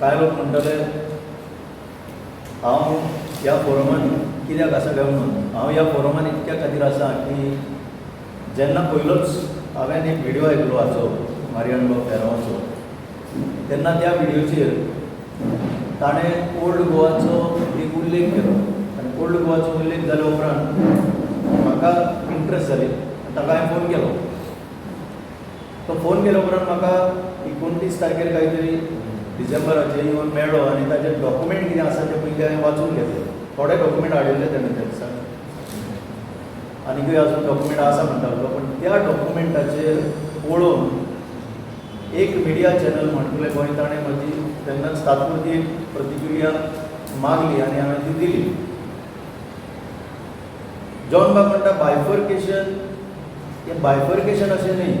कांय लोक म्हणटले हांव ह्या फोरमान कित्याक आसा काय म्हणून हांव ह्या फोरमान इतक्या खातीर आसा की जेन्ना पयलोच हांवें एक व्हिडिओ आयकलो हाचो मारियान फेरांवाचो तेन्ना त्या व्हिडिओचेर ताणें ओल्ड गोवाचो एक उल्लेख केलो आनी ओल्ड गोवाचो उल्लेख जाल्या उपरांत म्हाका इंट्रस्ट जाली आनी ताका हांवें फोन केलो. तो फोन केल्या उपरांत म्हाका 29 तारखेर कांय तरी डिसेंबराचे येवन मेळ्ळो आनी ताचे डॉक्युमेंट कितें आसा ते पयलीं हांवें वाचून घेतले. थोडे डॉक्युमेंट हाडिल्ले तेणें त्या दिसा आनीकूय आजून डॉक्युमेंट आसा म्हणटालो पूण त्या डॉक्युमेंटाचेर पळोवन एक मिडिया चॅनल म्हणटले गोंय ताणें म्हजी तेन्नाच तात्पुरती एक प्रतिक्रिया मागली आनी हांवें ती दिली. जॉन बाब म्हणटा बायफर्केशन हें बायफर्केशन अशें न्ही.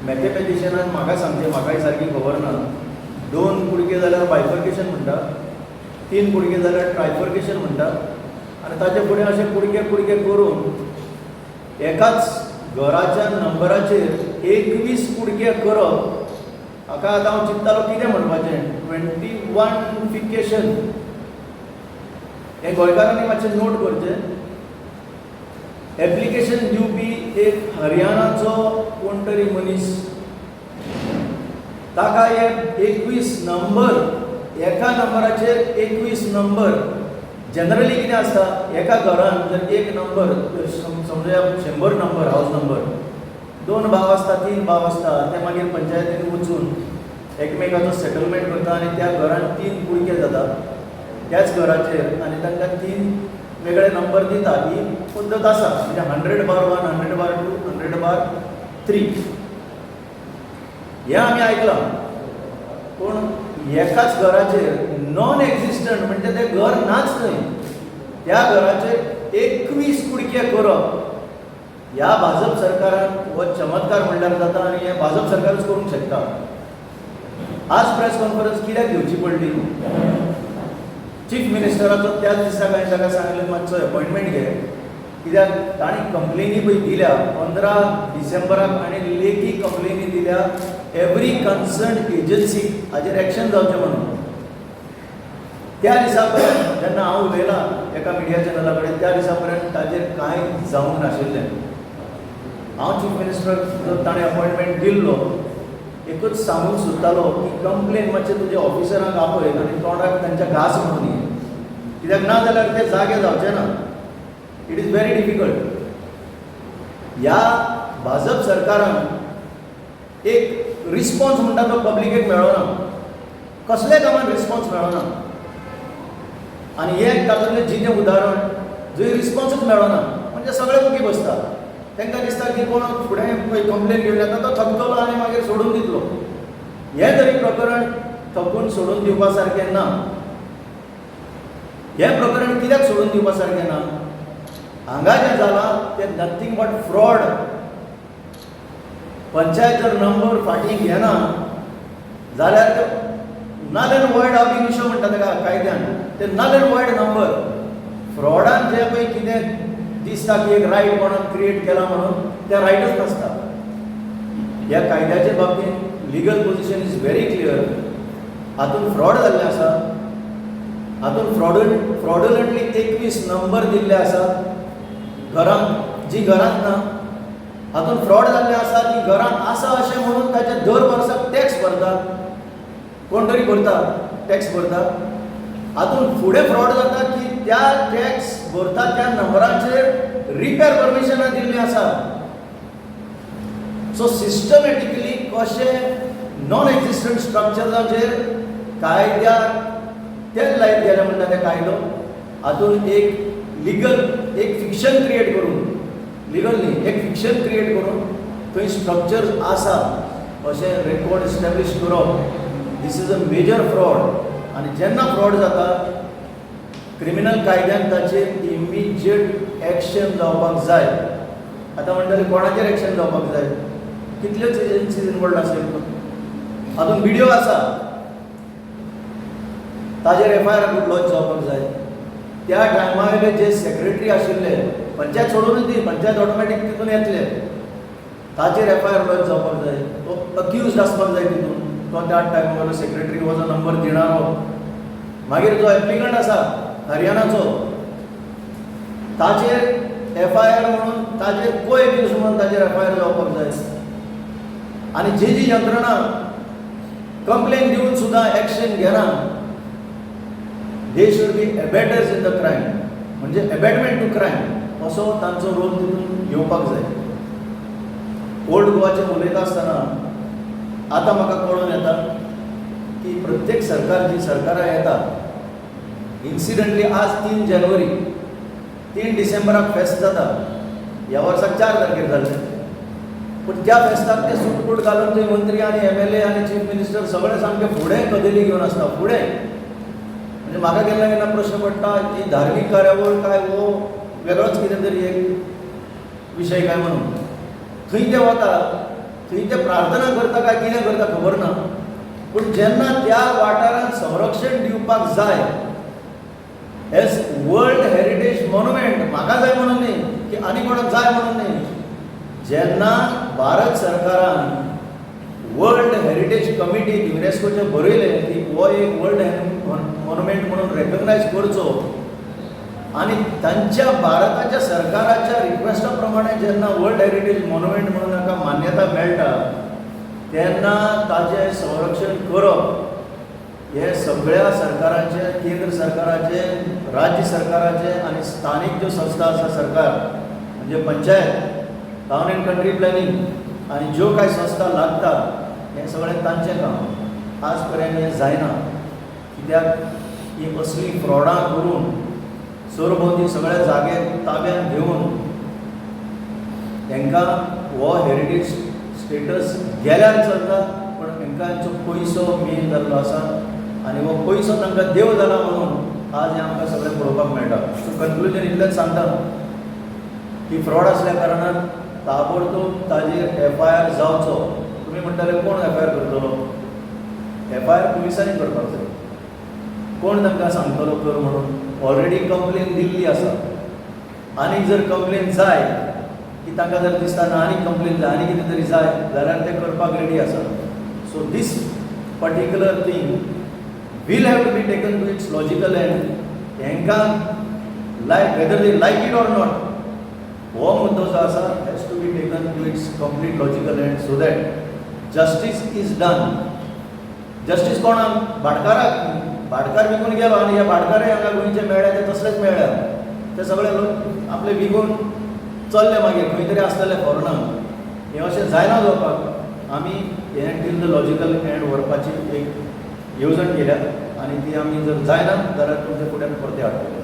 मॅथमॅटिशियनान म्हाका सांगचें म्हाकाय सारकी खबर ना. 2 कुडके जाल्यार बायफर्केशन म्हणटा, 3 कुडके जाल्यार ट्रायफर्केशन म्हणटा आनी ताचे फुडें अशें कुडके कुडके करून एकाच घराच्या नंबराचेर 21 कुडके करप. हाका आतां हांव चिंत्तालो कितें म्हणपाचें 21फिकेशन हें गोंयकारांनी मातशें नोट करचें. एप्लिकेशन दिवपी एक हरियाणाचो कोण तरी मनीस ताका हे 21 नंबर एका नंबराचेर 21 नंबर. जनरली कितें आसता एका घरान जर एक नंबर समजा 100 नंबर हावस नंबर 2 भाव आसता 3 भाव आसता ते मागीर पंचायतीन वचून एकमेकाचो सेटलमेंट करता आनी त्या घरान 3 कुडके जाता त्याच घराचेर आनी तांकां 3 वेगळे नंबर दिता. ही पद्दत आसा म्हणजे 100/1, 100/2, 100/3 हें आमी आयकलां. पूण एकाच घराचेर नॉन एक्झिस्टंट म्हणजे तें घर नाच न्हय त्या घराचेर 21 कुडके करप. ह्या भाजप सरकारान हो चमत्कार म्हणल्यार जाता आनी हें भाजप सरकारच करूंक शकता. आज प्रेस कॉन्फरन्स कित्याक घेवची पडली. चीफ मिनिस्टराचो त्याच दिसा हांवें ताका सांगलें मातसो अपॉयंटमेंट घे कित्याक ताणीं कंप्लेनी पळय दिल्या 15 डिसेंबराक आनी लेखी कंप्लेनी दिल्या एवरी कन्सर्न एजन्सीक हाचेर एक्शन जावचें म्हणून. त्या दिसा पर्यंत जेन्ना हांव उलयलां एका मिडिया चॅनला कडेन त्या दिसा पर्यंत ताचेर कांय जावंक नाशिल्लें. हांव चीफ मिनिस्टर जर ताणें अपॉयंटमेंट दिल्लो एकूच सांगूंक सोदतालो की कंप्लेन मातशें तुज्या ऑफिसरांक आपय आनी तोंडाक तांच्या घास म्हणून दी कित्याक ना जाल्यार ते जागे जावचे ना. It is very difficult. ह्या भाजप सरकारान एक रिस्पॉन्स म्हणटा तो पब्लिकेक मेळना. कसले कामान रिस्पॉन्स मेळना आनी हें तातूंतलें जितें उदाहरण जंय रिस्पॉन्सूच मेळना म्हणजे सगळे मुखी बसता. तांकां दिसता की कोण फुडें पळय कंप्लेन घेवन येता तो थकतलो आनी मागीर सोडून दितलो. हें तरी प्रकरण थकून सोडून दिवपा सारकें ना. हें प्रकरण कित्याक सोडून दिवपा सारकें ना. हांगा जें जालां तें नथींग बट फ्रॉड. पंचायत जर नंबर फाटीं घेना जाल्यार नल एंड वॉयड अबिनिशो म्हणटा ताका कायद्यान ते नल एंड वॉयड नंबर. फ्रॉडान जें पळय कितें दिसता की एक रायट कोणाक क्रिएट केला म्हणून त्या रायटच नासता. ह्या कायद्याचे बाबतींत legal position is very clear. हातूंत फ्रॉड जाल्लें आसा. हातूंत फ्रॉडुलंटली 21 नंबर दिल्ले आसात घरांत जी घरांत ना. हातूंत फ्रॉड जाल्लें आसा ती घरांत आसा अशें म्हणून ताचे दर वर्साक टॅक्स भरता. कोण तरी भरता टॅक्स भरता. हातूंत फुडें फ्रॉड जाता की त्या टॅक्स भरता त्या नंबराचेर रिपेर परमिशनां दिल्लीं आसा. सो सिस्टमॅटिकली कशें नॉन एक्झिस्टंट स्ट्रक्चराचेर कायद्याक तेच लायत गेले म्हणटा ते कायदो. हातूंत एक लिगल एक फिक्शन क्रिएट करून लिगल न्ही एक फिक्शन क्रिएट करून थंय स्ट्रक्चर्स आसा अशें रेकॉर्ड एस्टॅब्लीश करप. This is a major fraud. आनी जेन्ना फ्रॉड जाता क्रिमिनल कायद्यान ताचेर इमिजिएट एक्शन जावपाक जाय. आतां म्हणटले कोणाचेर एक्शन जावपाक जाय. कितल्योच एजन्सीज इनवॉल्ड आसल्यो हातूंत व्हिडिओ आसा ताचेर FIR लॉन्च जावपाक जाय. त्या टायमावेले जे सेक्रेटरी आशिल्ले पंचायत सोडूनच दी पंचायत ऑटोमॅटीक तितून येतले ताचेर FIR लॉन्च जावपाक जाय. तो अक्यूज्ड आसपाक जाय तितून तो त्या टायमार सेक्रेटरी हो जो नंबर दिणारो मागीर जो एप्लिकंट आसा हरियाणाचो ताचेर FIR म्हणून ताचेर को-एक्यूज म्हणून ताचेर FIR जावपाक जाय आनी जी यंत्रणा कंप्लेन दिवन सुद्दां एक्शन घेना they should be abettors in the crime म्हणजे एबेटमेंट टू क्रायम असो तांचो रोल तितून येवपाक जाय. ओल्ड गोवाचें उलयता आसतना आतां म्हाका कळून येता की प्रत्येक सरकार जी सरकारां येता इन्सिडंटली आज 3 जानेवारी 3 डिसेंबराक फेस्त जाता ह्या वर्साक 4 तारखेर जाल्लें पूण त्या फेस्ताक ते सुटबूट घालून थंय मंत्री आनी MLA आनी चीफ मिनिस्टर सगळे सामके फुडें कदेली घेवन आसता फुडें म्हणजे म्हाका केन्ना केन्ना प्रश्न पडटा की धार्मीक कार्यावळ काय वो वेगळोच कितें तरी एक विशय काय म्हणून थंय ते वता थंय ते प्रार्थना करता काय कितें करता खबर ना पूण जेन्ना त्या वाठारांत संरक्षण दिवपाक जाय एज वर्ल्ड हेरिटेज मॉन्युमेंट म्हाका जाय म्हणून न्ही की आनी कोणाक जाय म्हणून न्ही जेन्ना भारत सरकारान वर्ल्ड हेरिटेज कमिटी युनेस्कोचें बरयलें की हो एक वर्ल्ड मॉन्युमेंट म्हणून रेकग्नायज करचो आनी तांच्या भारताच्या सरकाराच्या रिक्वेस्टा प्रमाणे जेन्ना वर्ल्ड हेरिटेज मॉन्युमेंट म्हणून ताका मान्यता मेळटा तेन्ना ताचें संरक्षण करप हे सगळ्या सरकारांचे केंद्र सरकाराचे राज्य सरकाराचे आनी स्थानीक ज्यो संस्था आसा सरकार म्हणजे panchayat town end country planning आनी ज्यो कांय संस्था लागता हें सगळें तांचें काम आज पर्यंत हें जायना कित्याक ही असली फ्रॉडां करून सरभोंवती सगळे जागे ताब्यात घेवन तांकां हो हेरिटेज स्टेटस गेल्यार चलता पण तांकां हांचो पयसो मेन जाल्लो आसा आनी हो पयसो तांकां देव जाला म्हणून आज हें आमकां सगळें पळोवपाक मेळटा. सो कन्क्लुजन इतलेंच सांगता की फ्रॉड आसल्या कारणान ताबडतोब ताजेर FIR जावचो. तुमी म्हणटाले कोण FIR करतलो FIR पुलिसांनी करपाक जाय कोण तांकां सांगतलो कर म्हणून ऑलरेडी कंप्लेन दिल्ली आसा आनी जर कंप्लेन जाय की तांकां जर दिसता ना आनी कंप्लेन जाय आनी कितें तरी जाय जाल्यार ते करपाक रेडी आसा. So this particular thing will have to be taken to its logical end. तांकां like whether they like it or not हो मुद्दो जो आसा has to be taken to its complete logical end so that justice is done. Justice कोणाक भाटकाराक भाटकार विकून गेलो आनी ह्या भाटकाराय हांगा गोंयचे मेळ्ळे ते तसलेच मेळ्ळ्या ते सगळे लोक आपले विकून चल्ले मागीर खंय तरी आसतले फॉरनाक हें अशें जायना जावपाक आमी हें टील द लॉजिकल एंड व्हरपाची एक येवजण केल्या आनी ती आमी जर जायना जाल्यार तुमचे फुड्यान परते हाडटले.